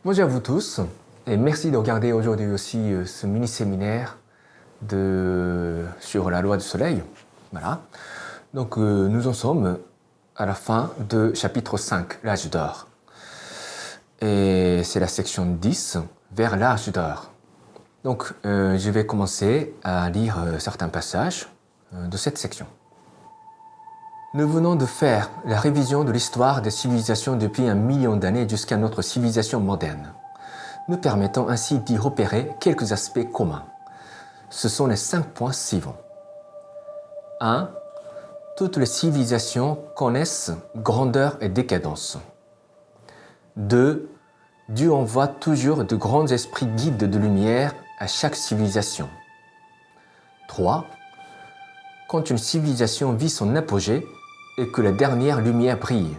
Bonjour à vous tous et merci de regarder aujourd'hui aussi ce mini-séminaire sur la loi du soleil. Voilà. Donc nous en sommes à la fin de chapitre 5, l'âge d'or. Et c'est la section 10, vers l'âge d'or. Donc je vais commencer à lire certains passages de cette section. Nous venons de faire la révision de l'histoire des civilisations depuis 1 million d'années jusqu'à notre civilisation moderne. Nous permettons ainsi d'y repérer quelques aspects communs. Ce sont les 5 points suivants. 1. Toutes les civilisations connaissent grandeur et décadence. 2. Dieu envoie toujours de grands esprits guides de lumière à chaque civilisation. 3. Quand une civilisation vit son apogée et que la dernière lumière brille,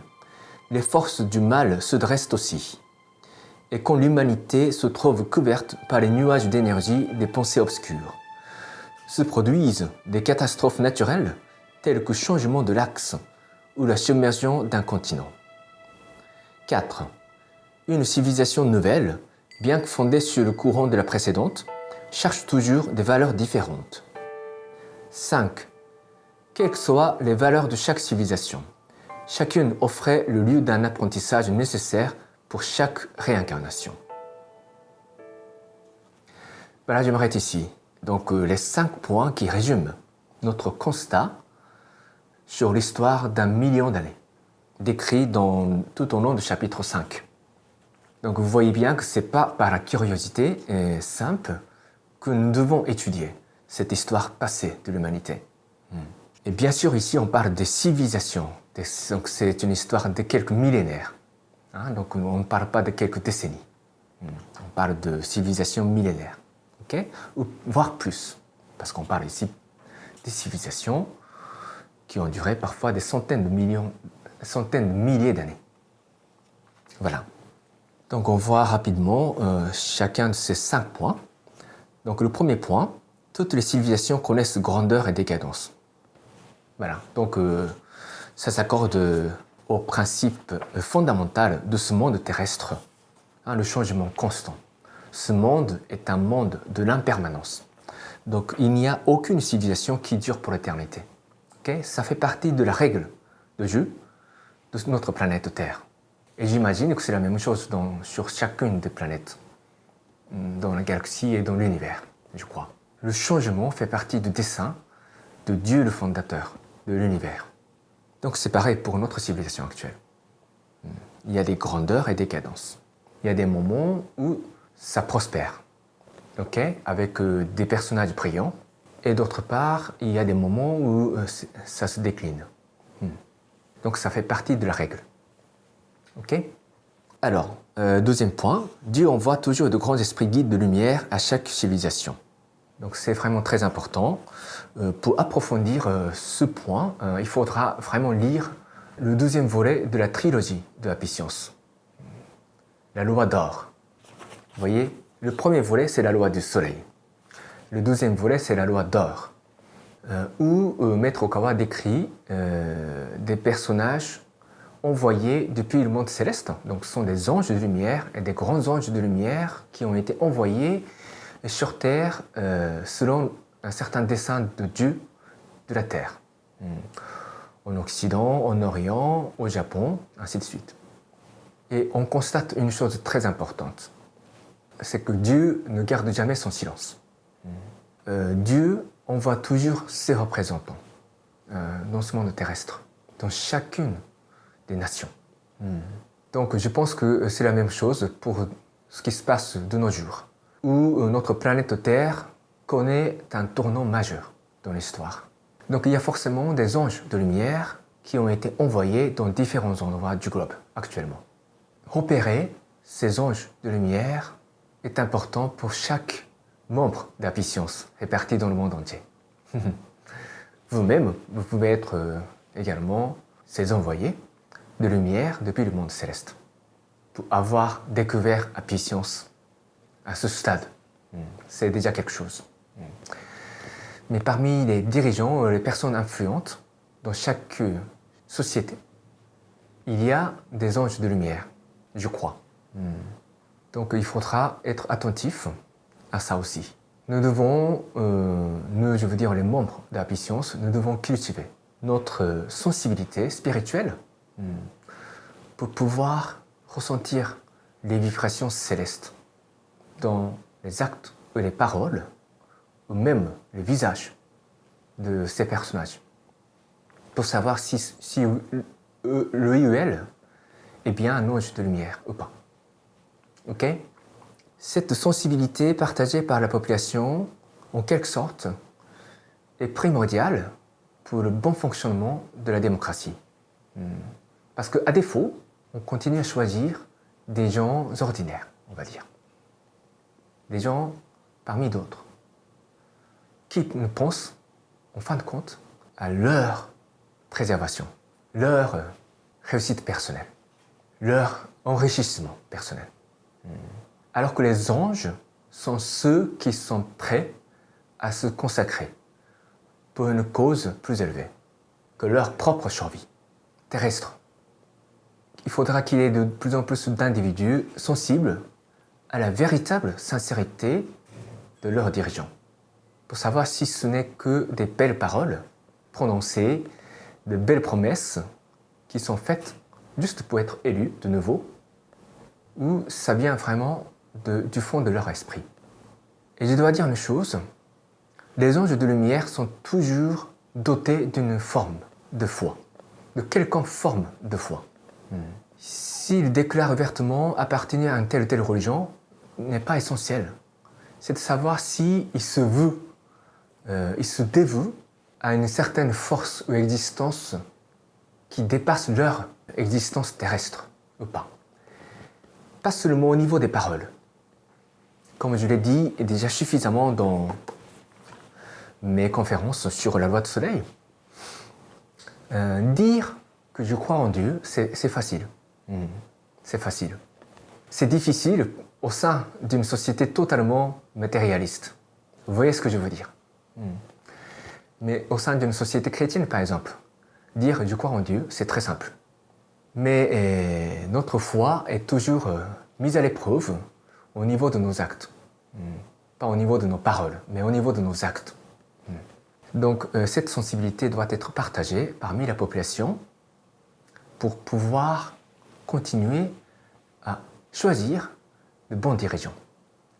les forces du mal se dressent aussi. Et quand l'humanité se trouve couverte par les nuages d'énergie des pensées obscures, se produisent des catastrophes naturelles telles que le changement de l'axe ou la submersion d'un continent. 4. Une civilisation nouvelle, bien que fondée sur le courant de la précédente, cherche toujours des valeurs différentes. 5. Quelles que soient les valeurs de chaque civilisation, chacune offrait le lieu d'un apprentissage nécessaire pour chaque réincarnation. Voilà, je m'arrête ici. Donc les 5 points qui résument notre constat sur l'histoire d'1 million d'années, décrit tout au long du chapitre 5. Donc vous voyez bien que ce n'est pas par la curiosité simple que nous devons étudier cette histoire passée de l'humanité. Et bien sûr, ici, on parle des civilisations. Donc c'est une histoire de quelques millénaires. Donc on ne parle pas de quelques décennies. On parle de civilisations millénaires. Ou voire plus. Parce qu'on parle ici des civilisations qui ont duré parfois des centaines de milliers d'années. Voilà. Donc on voit rapidement chacun de ces 5 points. Donc le premier point, toutes les civilisations connaissent grandeur et décadence. Voilà. Donc ça s'accorde au principe fondamental de ce monde terrestre, le changement constant. Ce monde est un monde de l'impermanence. Donc il n'y a aucune civilisation qui dure pour l'éternité. Ça fait partie de la règle de jeu de notre planète Terre. Et j'imagine que c'est la même chose sur chacune des planètes, dans la galaxie et dans l'univers, je crois. Le changement fait partie du dessein de Dieu le fondateur de l'univers. Donc c'est pareil pour notre civilisation actuelle. Il y a des grandeurs et des cadences. Il y a des moments où ça prospère, avec des personnages brillants, et d'autre part, il y a des moments où ça se décline. Donc ça fait partie de la règle. Alors, deuxième point, Dieu envoie toujours de grands esprits guides de lumière à chaque civilisation. Donc c'est vraiment très important. Pour approfondir ce point, il faudra vraiment lire le 2e volet de la trilogie de la Piscience, la loi d'or. Vous voyez, le premier volet, c'est la loi du soleil. Le 2e volet, c'est la loi d'or, où Maître Okawa décrit des personnages envoyés depuis le monde céleste. Donc ce sont des anges de lumière et des grands anges de lumière qui ont été envoyés sur Terre selon un certain dessein de Dieu de la Terre. En Occident, en Orient, au Japon, ainsi de suite. Et on constate une chose très importante, c'est que Dieu ne garde jamais son silence. Dieu envoie toujours ses représentants dans ce monde terrestre, dans chacune des nations. Donc je pense que c'est la même chose pour ce qui se passe de nos jours, où notre planète Terre connaît un tournant majeur dans l'histoire. Donc il y a forcément des anges de lumière qui ont été envoyés dans différents endroits du globe actuellement. Repérer ces anges de lumière est important pour chaque membre de la Piscience réparti dans le monde entier. Vous-même, vous pouvez être également ces envoyés de lumière depuis le monde céleste, pour avoir découvert la Piscience à ce stade. C'est déjà quelque chose. Mais parmi les dirigeants, les personnes influentes dans chaque société, il y a des anges de lumière, je crois. Donc il faudra être attentif à ça aussi. Nous devons, nous, je veux dire les membres de Happy Science, nous devons cultiver notre sensibilité spirituelle pour pouvoir ressentir les vibrations célestes dans les actes et les paroles, ou même les visages de ces personnages, pour savoir si le IUL est bien un ange de lumière ou pas. Ok? Cette sensibilité partagée par la population, en quelque sorte, est primordiale pour le bon fonctionnement de la démocratie. Parce qu'à défaut, on continue à choisir des gens ordinaires, on va dire. Des gens parmi d'autres, qui ne pensent, en fin de compte, à leur préservation, leur réussite personnelle, leur enrichissement personnel. Alors que les anges sont ceux qui sont prêts à se consacrer pour une cause plus élevée que leur propre survie terrestre. Il faudra qu'il y ait de plus en plus d'individus sensibles à la véritable sincérité de leurs dirigeants, pour savoir si ce n'est que des belles paroles prononcées, de belles promesses qui sont faites juste pour être élus de nouveau, ou ça vient vraiment du fond de leur esprit. Et je dois dire une chose, les anges de lumière sont toujours dotés d'une forme de foi, de quelconque forme de foi. S'ils déclarent ouvertement appartenir à une telle ou telle religion, n'est pas essentiel. C'est de savoir s'ils se vouent, ils se dévouent à une certaine force ou existence qui dépasse leur existence terrestre ou pas. Pas seulement au niveau des paroles. Comme je l'ai dit déjà suffisamment dans mes conférences sur la loi du soleil, dire que je crois en Dieu, c'est facile. C'est facile. C'est difficile au sein d'une société totalement matérialiste. Vous voyez ce que je veux dire? Mais au sein d'une société chrétienne, par exemple, dire je crois en Dieu, c'est très simple. Mais notre foi est toujours mise à l'épreuve au niveau de nos actes. Pas au niveau de nos paroles, mais au niveau de nos actes. Donc cette sensibilité doit être partagée parmi la population pour pouvoir continuer à choisir de bons dirigeants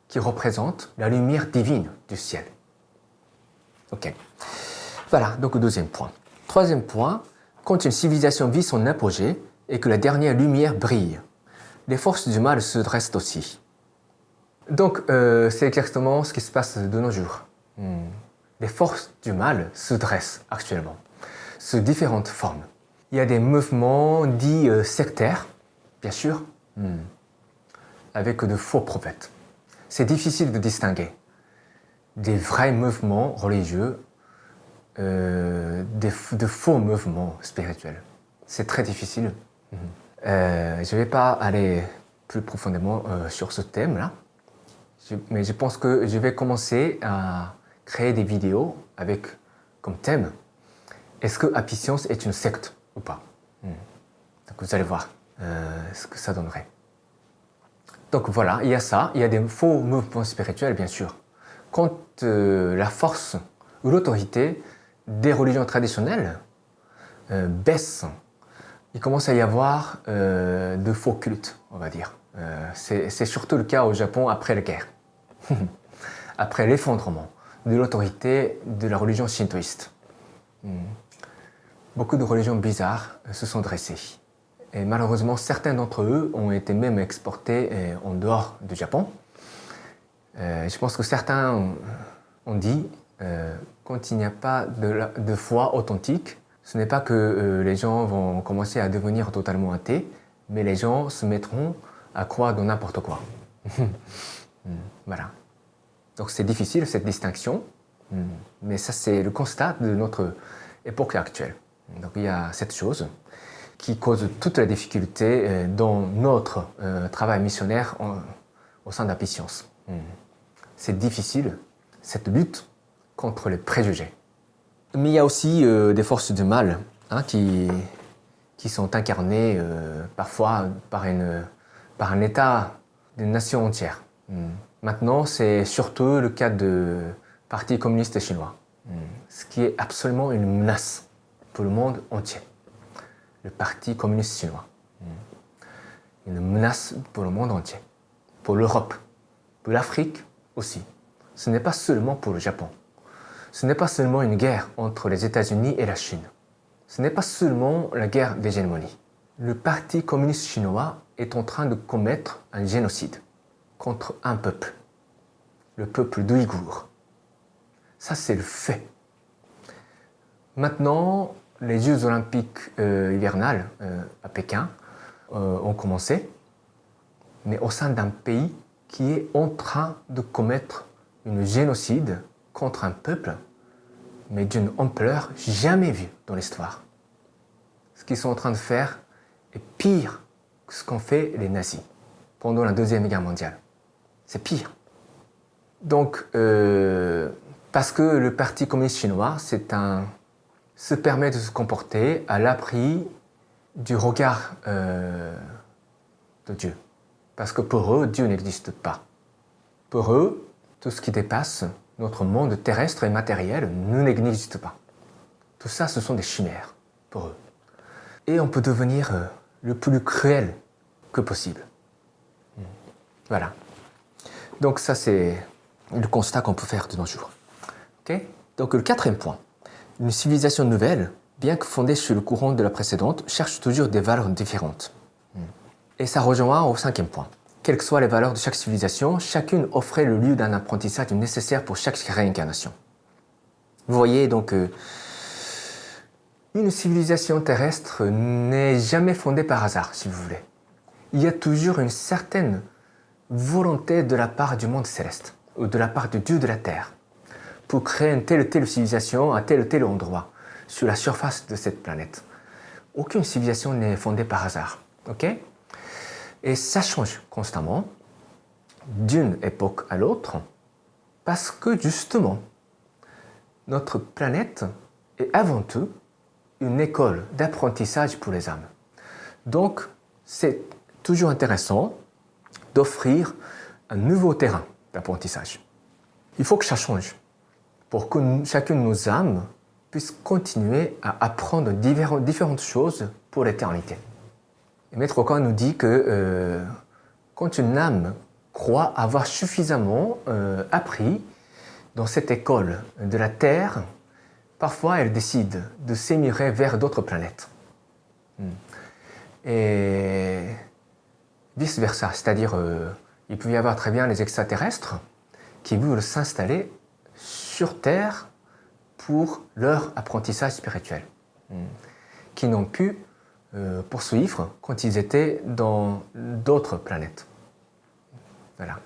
qui représentent la lumière divine du ciel. Ok. Voilà, donc le deuxième point. Troisième point, quand une civilisation vit son apogée et que la dernière lumière brille, les forces du mal se dressent aussi. Donc, c'est exactement ce qui se passe de nos jours. Les forces du mal se dressent actuellement, sous différentes formes. Il y a des mouvements dits sectaires, bien sûr, avec de faux prophètes. C'est difficile de distinguer des vrais mouvements religieux de faux mouvements spirituels. C'est très difficile. Je ne vais pas aller plus profondément sur ce thème-là, mais je pense que je vais commencer à créer des vidéos avec comme thème « Est-ce que Happy Science est une secte ou pas ?» Donc vous allez voir ce que ça donnerait. Donc voilà, il y a ça, il y a des faux mouvements spirituels bien sûr. Quand la force ou l'autorité des religions traditionnelles baisse, il commence à y avoir de faux cultes, on va dire. C'est surtout le cas au Japon après la guerre, après l'effondrement de l'autorité de la religion shintoïste. Beaucoup de religions bizarres se sont dressées. Et malheureusement, certains d'entre eux ont été même exportés en dehors du Japon. Je pense que certains ont dit quand il n'y a pas de foi authentique, ce n'est pas que les gens vont commencer à devenir totalement athées, mais les gens se mettront à croire dans n'importe quoi. Voilà. Donc c'est difficile cette distinction, mais ça c'est le constat de notre époque actuelle. Donc il y a cette chose qui cause toute la difficulté dans notre travail missionnaire au sein d'Happy Science. C'est difficile, cette lutte contre les préjugés. Mais il y a aussi des forces du mal qui sont incarnées parfois par un état des nations entières. Maintenant, c'est surtout le cas du Parti communiste chinois, ce qui est absolument une menace pour le monde entier. Le Parti communiste chinois. Une menace pour le monde entier, pour l'Europe, pour l'Afrique aussi. Ce n'est pas seulement pour le Japon. Ce n'est pas seulement une guerre entre les États-Unis et la Chine. Ce n'est pas seulement la guerre d'hégémonie. Le Parti communiste chinois est en train de commettre un génocide contre un peuple, le peuple d'Ouïghours. Ça, c'est le fait. Maintenant, les Jeux olympiques hivernales à Pékin ont commencé, mais au sein d'un pays qui est en train de commettre un génocide contre un peuple, mais d'une ampleur jamais vue dans l'histoire. Ce qu'ils sont en train de faire est pire que ce qu'ont fait les nazis pendant la Deuxième Guerre mondiale. C'est pire. Donc, parce que le Parti communiste chinois se permet de se comporter à l'abri du regard de Dieu. Parce que pour eux, Dieu n'existe pas. Pour eux, tout ce qui dépasse notre monde terrestre et matériel n'existe pas. Tout ça, ce sont des chimères pour eux. Et on peut devenir le plus cruel que possible. Voilà. Donc ça, c'est le constat qu'on peut faire de nos jours. Okay? Donc le quatrième point. Une civilisation nouvelle, bien que fondée sur le courant de la précédente, cherche toujours des valeurs différentes. Et ça rejoint au cinquième point. Quelles que soient les valeurs de chaque civilisation, chacune offrait le lieu d'un apprentissage nécessaire pour chaque réincarnation. Vous voyez donc, une civilisation terrestre n'est jamais fondée par hasard, si vous voulez. Il y a toujours une certaine volonté de la part du monde céleste, ou de la part de Dieu de la Terre, pour créer une telle ou telle civilisation à tel ou tel endroit, sur la surface de cette planète. Aucune civilisation n'est fondée par hasard, ok? Et ça change constamment, d'une époque à l'autre, parce que justement, notre planète est avant tout une école d'apprentissage pour les âmes. Donc, c'est toujours intéressant d'offrir un nouveau terrain d'apprentissage. Il faut que ça change pour que chacune de nos âmes puisse continuer à apprendre différentes choses pour l'éternité. Et Maître Oka nous dit que quand une âme croit avoir suffisamment appris dans cette école de la Terre, parfois elle décide de s'émigrer vers d'autres planètes. Et vice-versa, c'est-à-dire il peut y avoir très bien les extraterrestres qui veulent s'installer sur Terre pour leur apprentissage spirituel, qui n'ont pu poursuivre quand ils étaient dans d'autres planètes. Voilà.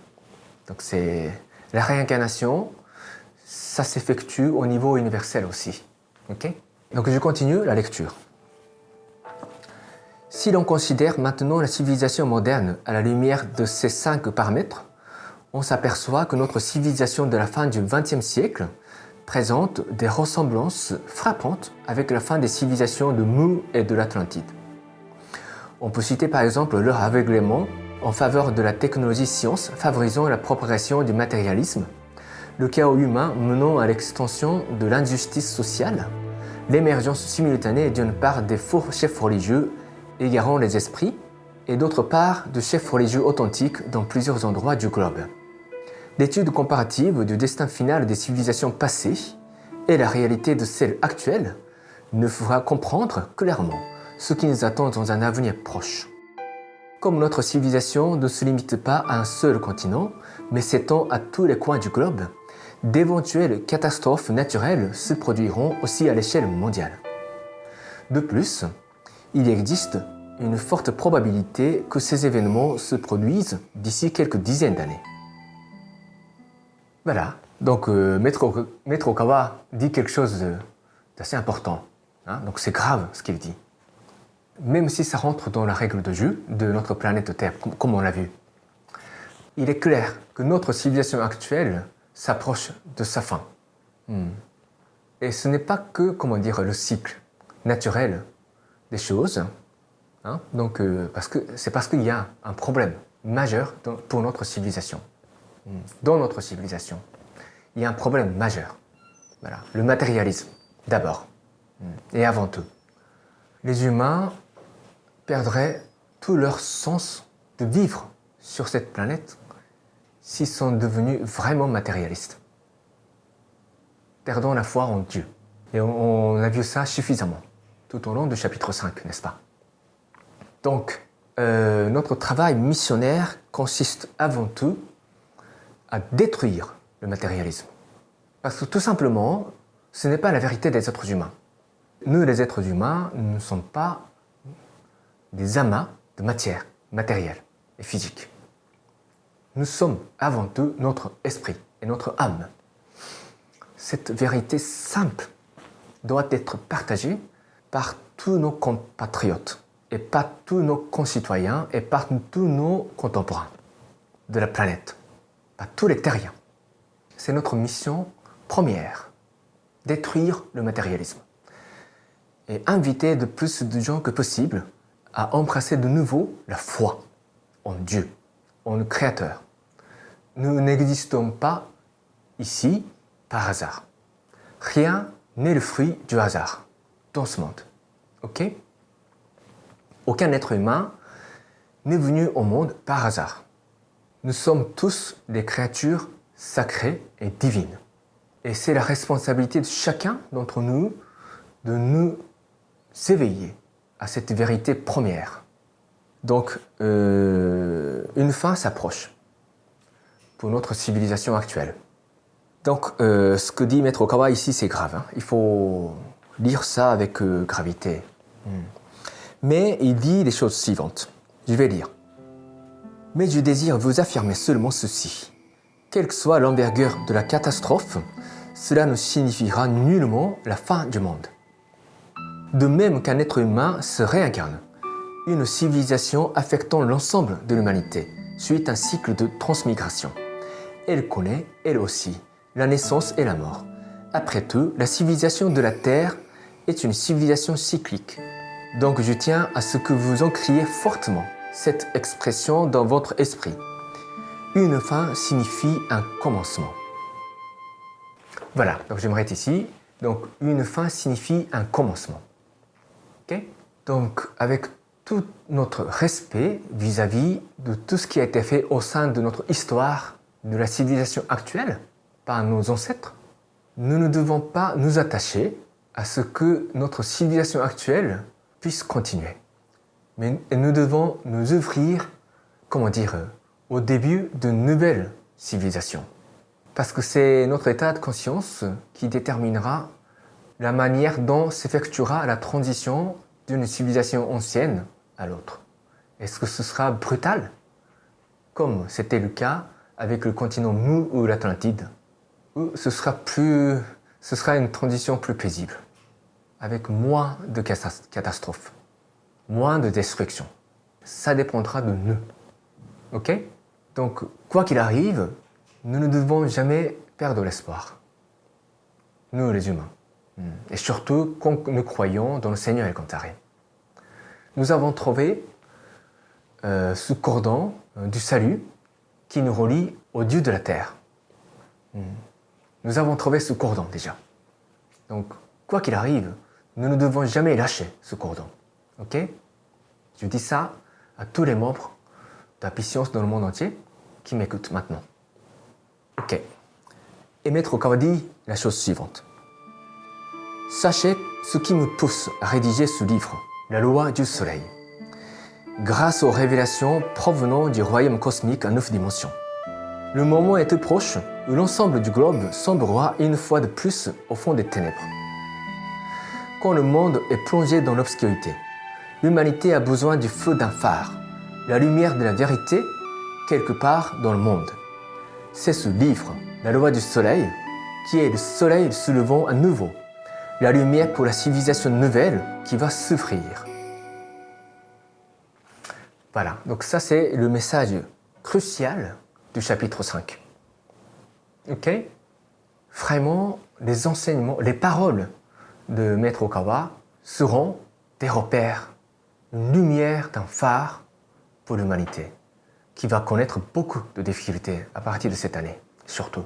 Donc c'est la réincarnation, ça s'effectue au niveau universel aussi. Okay? Donc je continue la lecture. Si l'on considère maintenant la civilisation moderne à la lumière de ces 5 paramètres, on s'aperçoit que notre civilisation de la fin du XXe siècle présente des ressemblances frappantes avec la fin des civilisations de Mu et de l'Atlantide. On peut citer par exemple leur aveuglement en faveur de la technologie science favorisant la propagation du matérialisme, le chaos humain menant à l'extension de l'injustice sociale, l'émergence simultanée d'une part des faux chefs religieux égarant les esprits et d'autre part de chefs religieux authentiques dans plusieurs endroits du globe. L'étude comparative du destin final des civilisations passées et la réalité de celles actuelles ne fera comprendre clairement ce qui nous attend dans un avenir proche. Comme notre civilisation ne se limite pas à un seul continent, mais s'étend à tous les coins du globe, d'éventuelles catastrophes naturelles se produiront aussi à l'échelle mondiale. De plus, il existe une forte probabilité que ces événements se produisent d'ici quelques dizaines d'années. Voilà, donc Maître Okawa dit quelque chose d'assez important. Donc c'est grave ce qu'il dit. Même si ça rentre dans la règle de jeu de notre planète Terre, comme on l'a vu. Il est clair que notre civilisation actuelle s'approche de sa fin. Et ce n'est pas que, le cycle naturel des choses. Donc, parce qu'il y a un problème majeur pour notre civilisation. Dans notre civilisation, il y a un problème majeur. Voilà, le matérialisme, d'abord, et avant tout. Les humains perdraient tout leur sens de vivre sur cette planète s'ils sont devenus vraiment matérialistes. Perdons la foi en Dieu. Et on a vu ça suffisamment tout au long du chapitre 5, n'est-ce pas? Donc, notre travail missionnaire consiste avant tout à détruire le matérialisme. Parce que tout simplement, ce n'est pas la vérité des êtres humains. Nous, les êtres humains, nous ne sommes pas des amas de matière matérielle et physique. Nous sommes avant tout notre esprit et notre âme. Cette vérité simple doit être partagée par tous nos compatriotes et par tous nos concitoyens et par tous nos contemporains de la planète, par tous les terriens. C'est notre mission première, détruire le matérialisme et inviter de plus de gens que possible à embrasser de nouveau la foi en Dieu, en le Créateur. Nous n'existons pas ici par hasard. Rien n'est le fruit du hasard dans ce monde. Ok? Aucun être humain n'est venu au monde par hasard. Nous sommes tous des créatures sacrées et divines. Et c'est la responsabilité de chacun d'entre nous de nous éveiller à cette vérité première. Donc, une fin s'approche pour notre civilisation actuelle. Donc, ce que dit Maître Okawa ici, c'est grave. Hein. Il faut lire ça avec gravité. Mais il dit les choses suivantes. Je vais lire. Mais je désire vous affirmer seulement ceci. Quelle que soit l'envergure de la catastrophe, cela ne signifiera nullement la fin du monde. De même qu'un être humain se réincarne, une civilisation affectant l'ensemble de l'humanité suit un cycle de transmigration. Elle connaît, elle aussi, la naissance et la mort. Après tout, la civilisation de la Terre est une civilisation cyclique. Donc je tiens à ce que vous encriez fortement cette expression dans votre esprit. Une fin signifie un commencement. Voilà, donc je m'arrête ici. Donc une fin signifie un commencement. Okay? Donc avec tout notre respect vis-à-vis de tout ce qui a été fait au sein de notre histoire, de la civilisation actuelle, par nos ancêtres, nous ne devons pas nous attacher à ce que notre civilisation actuelle puisse continuer. Mais nous devons nous ouvrir, au début de nouvelles civilisations. Parce que c'est notre état de conscience qui déterminera la manière dont s'effectuera la transition d'une civilisation ancienne à l'autre. Est-ce que ce sera brutal, comme c'était le cas avec le continent mou ou l'Atlantide, ou ce sera une transition plus paisible, avec moins de catastrophes, moins de destruction. Ça dépendra de nous. Ok? Donc, quoi qu'il arrive, nous ne devons jamais perdre l'espoir. Nous, les humains. Et surtout, quand nous croyons dans le Seigneur El Cantaré. Nous avons trouvé ce cordon du salut qui nous relie au Dieu de la terre. Nous avons trouvé ce cordon déjà. Donc, quoi qu'il arrive, nous ne devons jamais lâcher ce cordon. Ok? Je dis ça à tous les membres de la puissance dans le monde entier qui m'écoutent maintenant. Ok. Et Maître Okawa dit la chose suivante. Sachez ce qui me pousse à rédiger ce livre, La loi du soleil. Grâce aux révélations provenant du royaume cosmique à 9 dimensions. Le moment est proche où l'ensemble du globe sombrera une fois de plus au fond des ténèbres. Quand le monde est plongé dans l'obscurité, l'humanité a besoin du feu d'un phare, la lumière de la vérité, quelque part dans le monde. C'est ce livre, La loi du soleil, qui est le soleil se levant à nouveau, la lumière pour la civilisation nouvelle qui va s'ouvrir. Voilà, donc ça c'est le message crucial du chapitre 5. Ok? Vraiment, les enseignements, les paroles de Maître Okawa seront des repères, une lumière d'un phare pour l'humanité, qui va connaître beaucoup de difficultés à partir de cette année, surtout.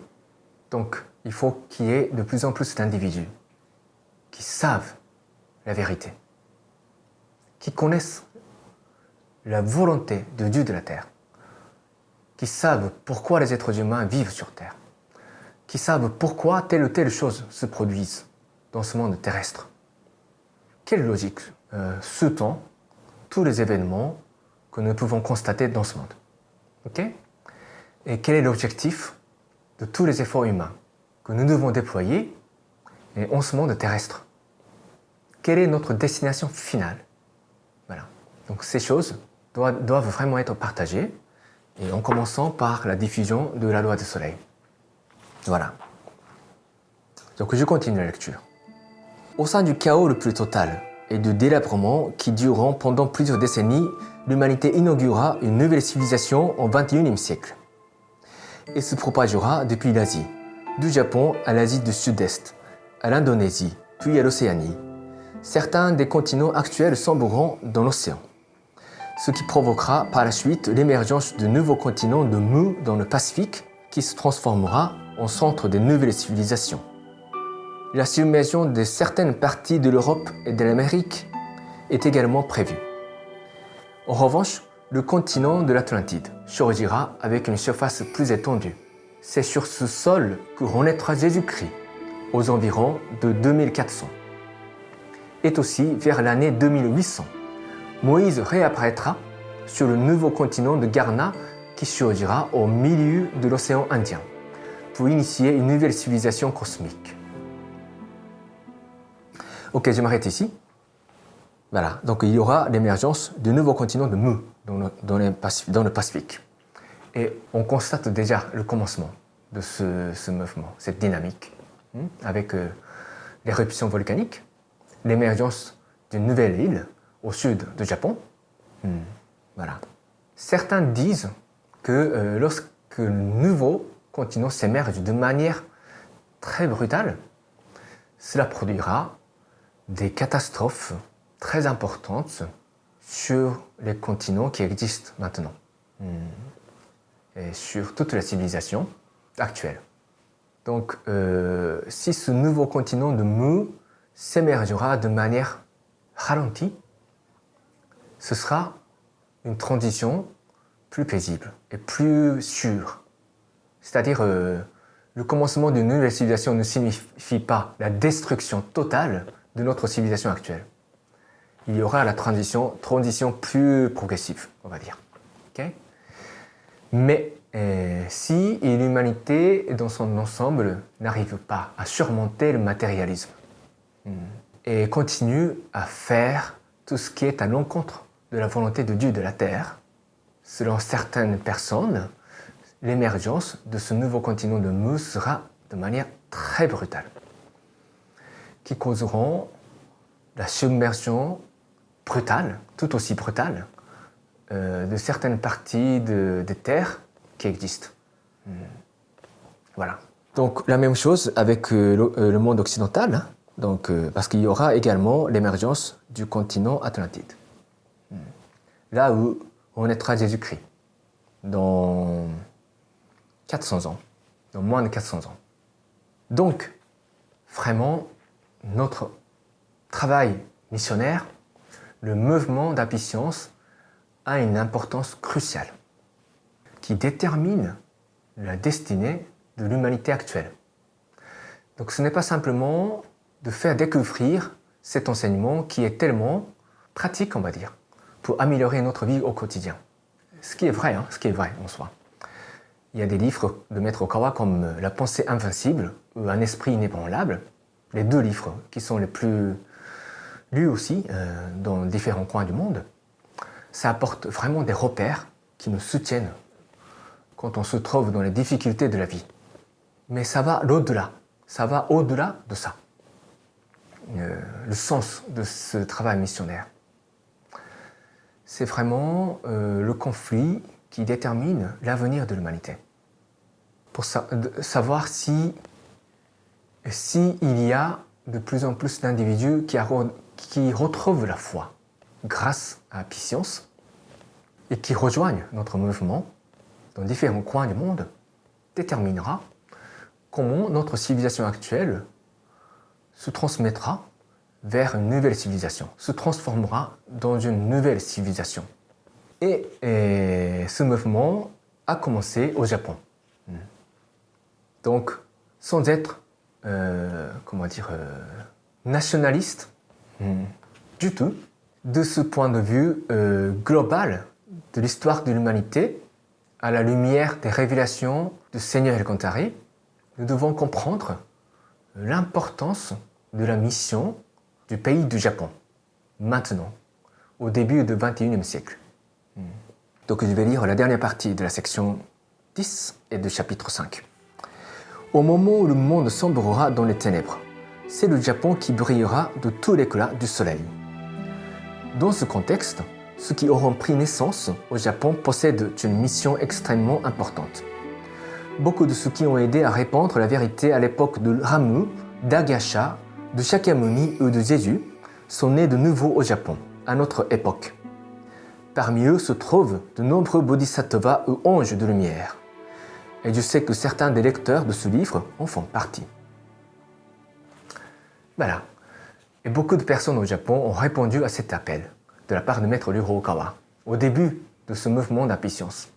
Donc, il faut qu'il y ait de plus en plus d'individus qui savent la vérité, qui connaissent la volonté de Dieu de la terre, qui savent pourquoi les êtres humains vivent sur terre, qui savent pourquoi telle ou telle chose se produise dans ce monde terrestre. Quelle logique sous-tend tous les événements que nous pouvons constater dans ce monde. Okay? Et quel est l'objectif de tous les efforts humains que nous devons déployer en ce monde terrestre? Quelle est notre destination finale? Voilà. Donc ces choses doivent vraiment être partagées, et en commençant par la diffusion de la loi du soleil. Voilà. Donc je continue la lecture. Au sein du chaos le plus total et du délabrement qui dureront pendant plusieurs décennies, l'humanité inaugurera une nouvelle civilisation au XXIe siècle. Elle se propagera depuis l'Asie, du Japon à l'Asie du Sud-Est, à l'Indonésie, puis à l'Océanie. Certains des continents actuels sombreront dans l'océan, ce qui provoquera par la suite l'émergence de nouveaux continents de Mu dans le Pacifique qui se transformera en centre de nouvelles civilisations. La submersion de certaines parties de l'Europe et de l'Amérique est également prévue. En revanche, le continent de l'Atlantide surgira avec une surface plus étendue. C'est sur ce sol que renaîtra Jésus-Christ, aux environs de 2400. Et aussi vers l'année 2800. Moïse réapparaîtra sur le nouveau continent de Garna qui surgira au milieu de l'océan Indien pour initier une nouvelle civilisation cosmique. Ok, je m'arrête ici. Voilà, donc il y aura l'émergence du nouveau continent de Mu dans le Pacifique. Et on constate déjà le commencement de ce mouvement, cette dynamique, avec l'éruption volcanique, l'émergence d'une nouvelle île au sud du Japon. Voilà. Certains disent que lorsque le nouveau continent s'émerge de manière très brutale, cela produira des catastrophes très importantes sur les continents qui existent maintenant et sur toute la civilisation actuelle. Donc, si ce nouveau continent de Mu s'émergera de manière ralentie, ce sera une transition plus paisible et plus sûre. C'est-à-dire, le commencement d'une nouvelle civilisation ne signifie pas la destruction totale de notre civilisation actuelle. Il y aura la transition plus progressive, on va dire. Okay? Mais si l'humanité dans son ensemble n'arrive pas à surmonter le matérialisme et continue à faire tout ce qui est à l'encontre de la volonté de Dieu de la terre, selon certaines personnes, l'émergence de ce nouveau continent de Mu sera de manière très brutale, qui causeront la submersion brutale, tout aussi brutale, de certaines parties des terres qui existent. Voilà. Donc la même chose avec le monde occidental, hein, donc, parce qu'il y aura également l'émergence du continent Atlantide. Là où on naîtra Jésus-Christ, dans 400 ans, dans moins de 400 ans. Donc, vraiment, notre travail missionnaire, le mouvement d'Apis-Science a une importance cruciale qui détermine la destinée de l'humanité actuelle. Donc ce n'est pas simplement de faire découvrir cet enseignement qui est tellement pratique, on va dire, pour améliorer notre vie au quotidien. Ce qui est vrai, ce qui est vrai en soi. Il y a des livres de Maître Okawa comme La pensée invincible ou Un esprit inébranlable, les deux livres qui sont les plus lus aussi dans différents coins du monde. Ça apporte vraiment des repères qui nous soutiennent quand on se trouve dans les difficultés de la vie. Mais ça va au-delà, de ça. Le sens de ce travail missionnaire. C'est vraiment le conflit qui détermine l'avenir de l'humanité. Pour savoir si il y a de plus en plus d'individus qui retrouvent la foi grâce à Apis-Science et qui rejoignent notre mouvement dans différents coins du monde déterminera comment notre civilisation actuelle se transmettra vers une nouvelle civilisation, se transformera dans une nouvelle civilisation. Et ce mouvement a commencé au Japon. Donc, sans être, nationaliste du tout, de ce point de vue global de l'histoire de l'humanité, à la lumière des révélations du Seigneur Elkantaré, nous devons comprendre l'importance de la mission du pays du Japon, maintenant, au début du XXIe siècle. Donc je vais lire la dernière partie de la section 10 et du chapitre 5. Au moment où le monde sombrera dans les ténèbres, c'est le Japon qui brillera de tout l'éclat du soleil. Dans ce contexte, ceux qui auront pris naissance au Japon possèdent une mission extrêmement importante. Beaucoup de ceux qui ont aidé à répandre la vérité à l'époque de Ramu, d'Agasha, de Shakyamuni ou de Jésus sont nés de nouveau au Japon, à notre époque. Parmi eux se trouvent de nombreux bodhisattvas ou anges de lumière. Et je sais que certains des lecteurs de ce livre en font partie. Voilà. Et beaucoup de personnes au Japon ont répondu à cet appel de la part de Maître Ryuho Okawa au début de ce mouvement d'impatience.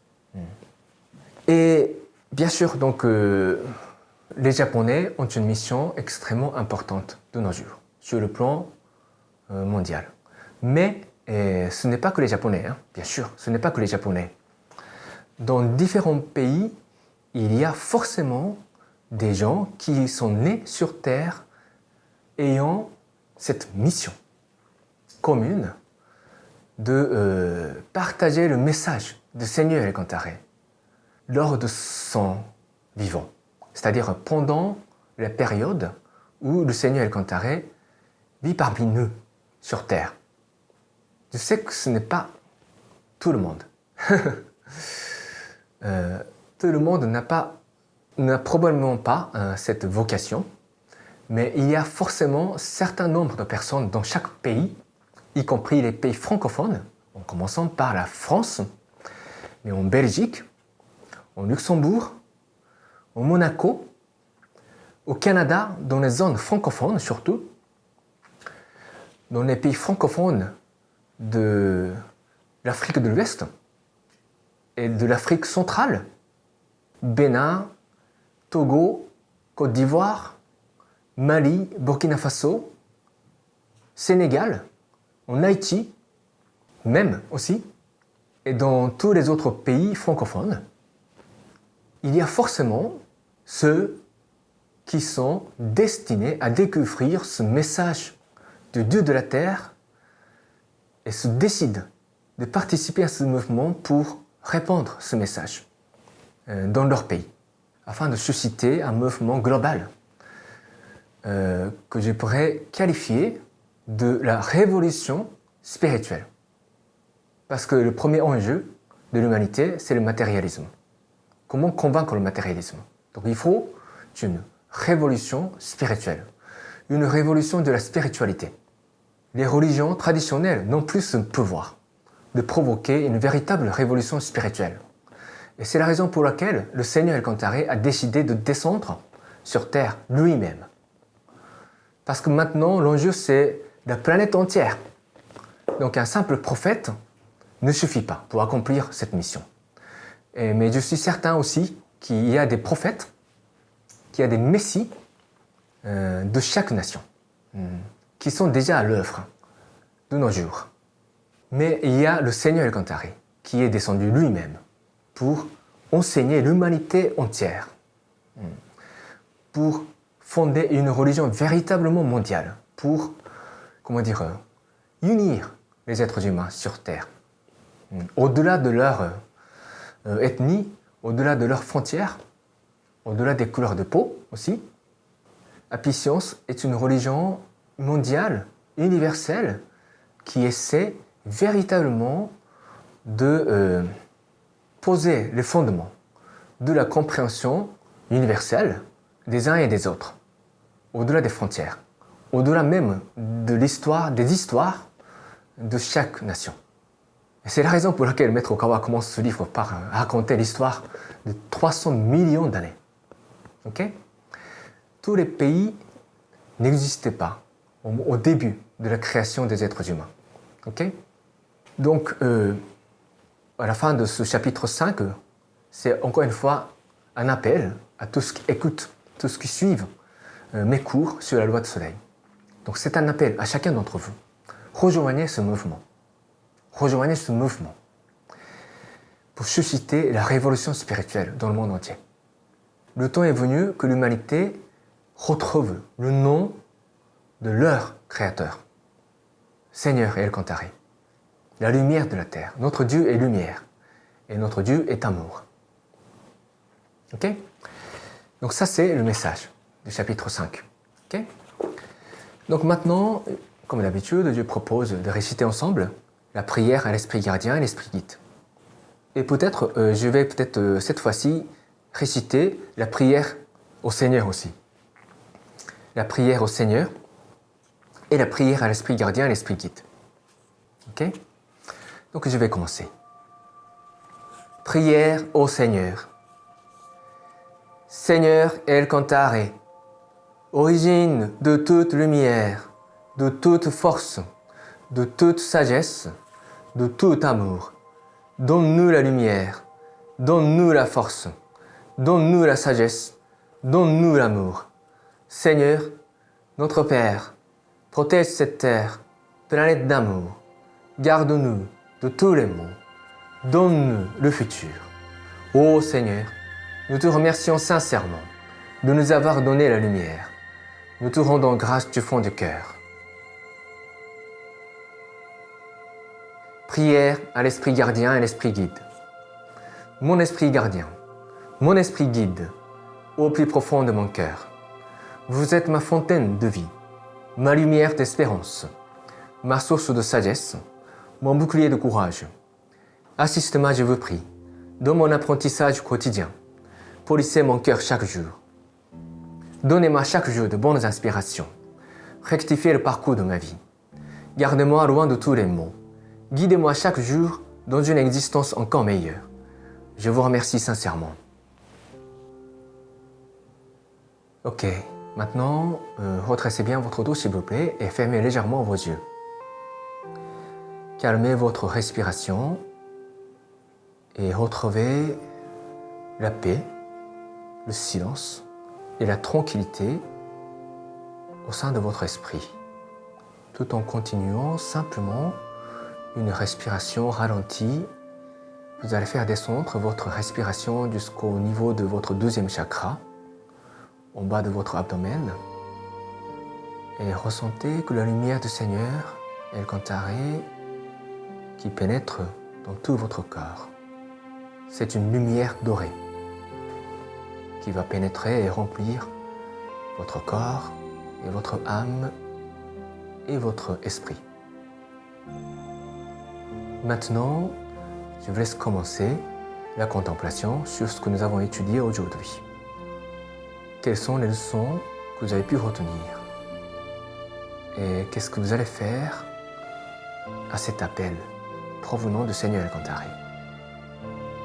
Et bien sûr, donc, les Japonais ont une mission extrêmement importante de nos jours, sur le plan mondial. Mais ce n'est pas que les Japonais, bien sûr, ce n'est pas que les Japonais. Dans différents pays, il y a forcément des gens qui sont nés sur Terre ayant cette mission commune de partager le message du Seigneur Elkantaré lors de son vivant, c'est-à-dire pendant la période où le Seigneur Elkantaré vit parmi nous sur Terre. Je sais que ce n'est pas tout le monde. Tout le monde n'a probablement pas cette vocation, mais il y a forcément un certain nombre de personnes dans chaque pays, y compris les pays francophones, en commençant par la France, mais en Belgique, en Luxembourg, au Monaco, au Canada, dans les zones francophones surtout, dans les pays francophones de l'Afrique de l'Ouest et de l'Afrique centrale, Bénin, Togo, Côte d'Ivoire, Mali, Burkina Faso, Sénégal, en Haïti, même aussi, et dans tous les autres pays francophones, il y a forcément ceux qui sont destinés à découvrir ce message de Dieu de la terre et se décident de participer à ce mouvement pour répandre ce message dans leur pays, afin de susciter un mouvement global que je pourrais qualifier de la révolution spirituelle. Parce que le premier enjeu de l'humanité, c'est le matérialisme. Comment convaincre le matérialisme? Donc il faut une révolution spirituelle, une révolution de la spiritualité. Les religions traditionnelles n'ont plus ce pouvoir de provoquer une véritable révolution spirituelle. Et c'est la raison pour laquelle le Seigneur Elkantaré a décidé de descendre sur Terre lui-même. Parce que maintenant, l'enjeu, c'est la planète entière. Donc un simple prophète ne suffit pas pour accomplir cette mission. Mais je suis certain aussi qu'il y a des prophètes, qu'il y a des messies de chaque nation, qui sont déjà à l'œuvre de nos jours. Mais il y a le Seigneur Elkantaré, qui est descendu lui-même pour enseigner l'humanité entière, pour fonder une religion véritablement mondiale, pour, unir les êtres humains sur Terre, au-delà de leur ethnie, au-delà de leurs frontières, au-delà des couleurs de peau aussi. Apicience est une religion mondiale, universelle, qui essaie véritablement de poser les fondements de la compréhension universelle des uns et des autres, au-delà des frontières, au-delà même de l'histoire, des histoires de chaque nation. Et c'est la raison pour laquelle Maître Okawa commence ce livre par raconter l'histoire de 300 millions d'années. Okay? Tous les pays n'existaient pas au début de la création des êtres humains. Okay? Donc, à la fin de ce chapitre 5, c'est encore une fois un appel à tous qui écoutent, tous qui suivent mes cours sur la loi du soleil. Donc c'est un appel à chacun d'entre vous. Rejoignez ce mouvement. Rejoignez ce mouvement pour susciter la révolution spirituelle dans le monde entier. Le temps est venu que l'humanité retrouve le nom de leur Créateur, Seigneur El Kantaré, la lumière de la terre. Notre Dieu est lumière et notre Dieu est amour. Ok? Donc ça c'est le message du chapitre 5. Ok? Donc maintenant, comme d'habitude, je propose de réciter ensemble la prière à l'esprit gardien et l'esprit guide. Et peut-être, je vais cette fois-ci réciter la prière au Seigneur aussi. La prière au Seigneur et la prière à l'esprit gardien et l'esprit guide. Ok? Donc je vais commencer. Prière au Seigneur. Seigneur El Kantaré, origine de toute lumière, de toute force, de toute sagesse, de tout amour, donne-nous la lumière, donne-nous la force, donne-nous la sagesse, donne-nous l'amour. Seigneur, notre Père, protège cette terre, planète d'amour, garde-nous de tous les maux, donne-nous le futur. Ô Seigneur, nous te remercions sincèrement de nous avoir donné la lumière. Nous te rendons grâce du fond du cœur. Prière à l'esprit gardien et l'esprit guide. Mon esprit gardien, mon esprit guide, au plus profond de mon cœur. Vous êtes ma fontaine de vie, ma lumière d'espérance, ma source de sagesse, mon bouclier de courage. Assiste-moi, je vous prie, dans mon apprentissage quotidien, polissez mon cœur chaque jour. Donnez-moi chaque jour de bonnes inspirations. Rectifiez le parcours de ma vie. Gardez-moi loin de tous les maux. Guidez-moi chaque jour dans une existence encore meilleure. Je vous remercie sincèrement. Ok, maintenant, redressez bien votre dos s'il vous plaît et fermez légèrement vos yeux. Calmez votre respiration et retrouvez la paix, le silence et la tranquillité au sein de votre esprit, tout en continuant simplement une respiration ralentie. Vous allez faire descendre votre respiration jusqu'au niveau de votre deuxième chakra, en bas de votre abdomen, et ressentez que la lumière du Seigneur, El Kantaré, qui pénètre dans tout votre corps. C'est une lumière dorée qui va pénétrer et remplir votre corps et votre âme et votre esprit. Maintenant, je vous laisse commencer la contemplation sur ce que nous avons étudié aujourd'hui. Quelles sont les leçons que vous avez pu retenir? Et qu'est-ce que vous allez faire à cet appel provenant du Seigneur El Kantaré?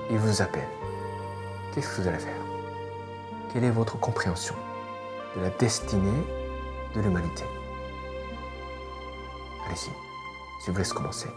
Il vous appelle. Qu'est-ce que vous allez faire? Quelle est votre compréhension de la destinée de l'humanité? Allez-y, je vous laisse commencer.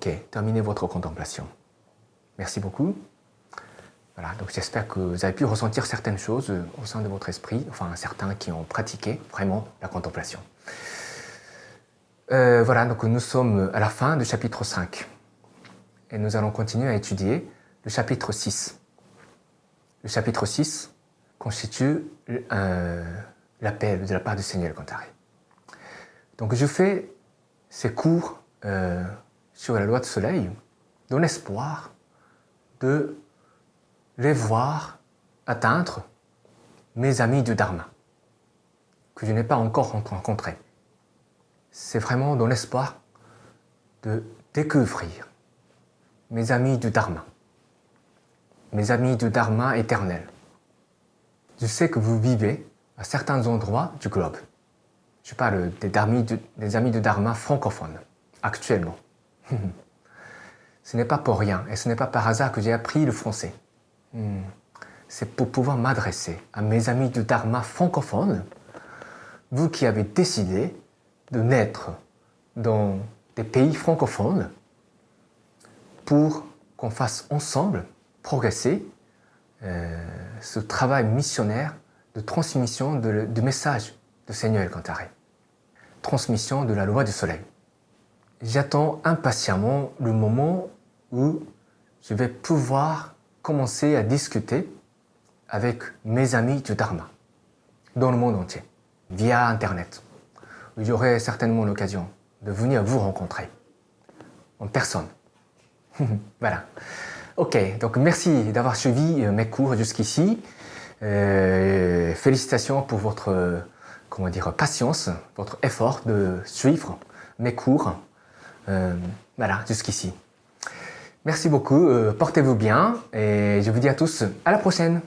Ok, terminez votre contemplation. Merci beaucoup. Voilà, donc j'espère que vous avez pu ressentir certaines choses au sein de votre esprit, enfin certains qui ont pratiqué vraiment la contemplation. Voilà, donc nous sommes à la fin du chapitre 5 et nous allons continuer à étudier le chapitre 6. Le chapitre 6 constitue l'appel de la part du Seigneur Kantare. Donc je fais ces cours sur la loi du soleil dans l'espoir de les voir atteindre mes amis du Dharma, que je n'ai pas encore rencontrés. C'est vraiment dans l'espoir de découvrir mes amis du Dharma, mes amis du Dharma éternel. Je sais que vous vivez à certains endroits du globe. Je parle des amis du Dharma francophones, actuellement. Ce n'est pas pour rien et ce n'est pas par hasard que j'ai appris le français. C'est pour pouvoir m'adresser à mes amis du Dharma francophones, vous qui avez décidé de naître dans des pays francophones pour qu'on fasse ensemble progresser ce travail missionnaire de transmission du message de Seigneur Kantare, transmission de la loi du soleil. J'attends impatiemment le moment où je vais pouvoir commencer à discuter avec mes amis du Dharma dans le monde entier, via Internet. J'aurai certainement l'occasion de venir vous rencontrer en personne. Voilà. Ok, donc merci d'avoir suivi mes cours jusqu'ici. Félicitations pour votre patience, votre effort de suivre mes cours. Voilà, jusqu'ici. Merci beaucoup, portez-vous bien et je vous dis à tous à la prochaine.